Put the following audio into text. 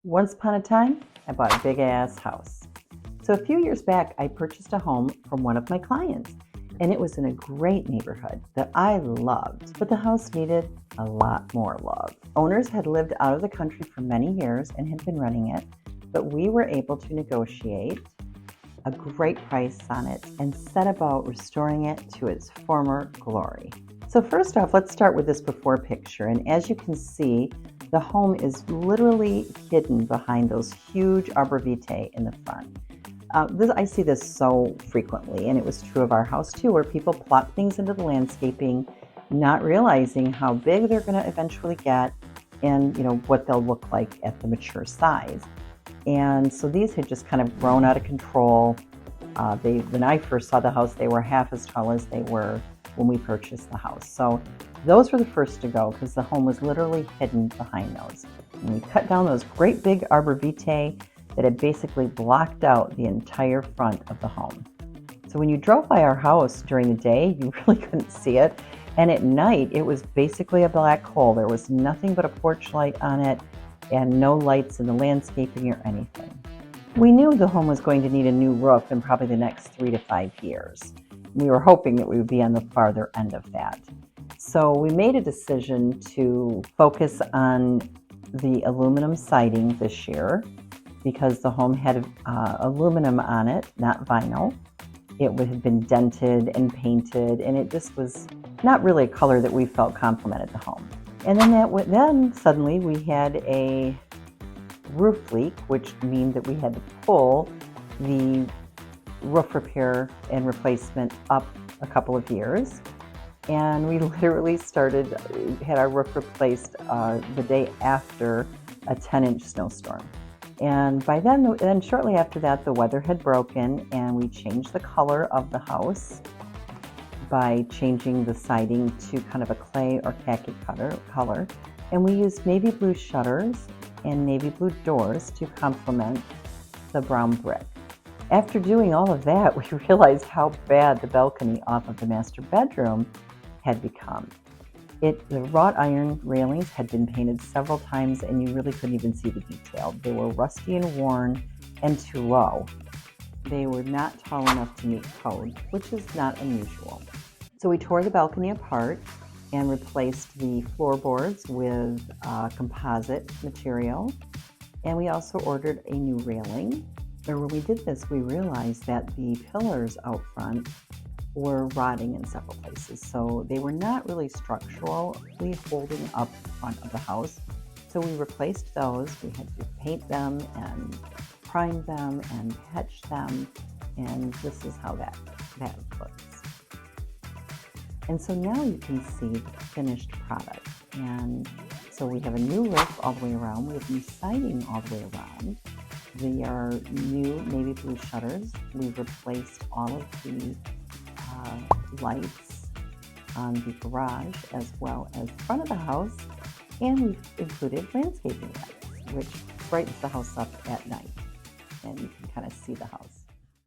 Once upon a time, I bought a big ass house. So a few years back, I purchased a home from one of my clients, and it was in a great neighborhood that I loved, but the house needed a lot more love. Owners had lived out of the country for many years and had been renting it, but we were able to negotiate a great price on it and set about restoring it to its former glory. So first off, let's start with this before picture. And as you can see, the home is literally hidden behind those huge arborvitae in the front. I see this so frequently, and it was true of our house too, where people plop things into the landscaping, not realizing how big they're going to eventually get and what they'll look like at the mature size. And so these had just kind of grown out of control. When I first saw the house, they were half as tall as they were when we purchased the house. So those were the first to go because the home was literally hidden behind those. And we cut down those great big arborvitae that had basically blocked out the entire front of the home. So when you drove by our house during the day, you really couldn't see it. And at night, it was basically a black hole. There was nothing but a porch light on it and no lights in the landscaping or anything. We knew the home was going to need a new roof in probably the next 3 to 5 years. We were hoping that we would be on the farther end of that. So we made a decision to focus on the aluminum siding this year because the home had aluminum on it, not vinyl. It would have been dented and painted, and it just was not really a color that we felt complemented the home. And then suddenly we had a roof leak, which means that we had to pull the roof repair and replacement up a couple of years. And we literally had our roof replaced the day after a 10-inch snowstorm. And by then shortly after that, the weather had broken and we changed the color of the house by changing the siding to kind of a clay or khaki color. And we used navy blue shutters and navy blue doors to complement the brown brick. After doing all of that, we realized how bad the balcony off of the master bedroom had become. The wrought iron railings had been painted several times and you really couldn't even see the detail. They were rusty and worn and too low. They were not tall enough to meet code, which is not unusual. So we tore the balcony apart and replaced the floorboards with composite material. And we also ordered a new railing. When we did this, we realized that the pillars out front were rotting in several places. So they were not really structurally holding up the front of the house. So we replaced those. We had to paint them and prime them and hatch them. And this is how that looks. And so now you can see the finished product. And so we have a new roof all the way around. We have new siding all the way around. They are new navy blue shutters. We've replaced all of the lights on the garage as well as the front of the house. And we've included landscaping lights, which brightens the house up at night. And you can kind of see the house.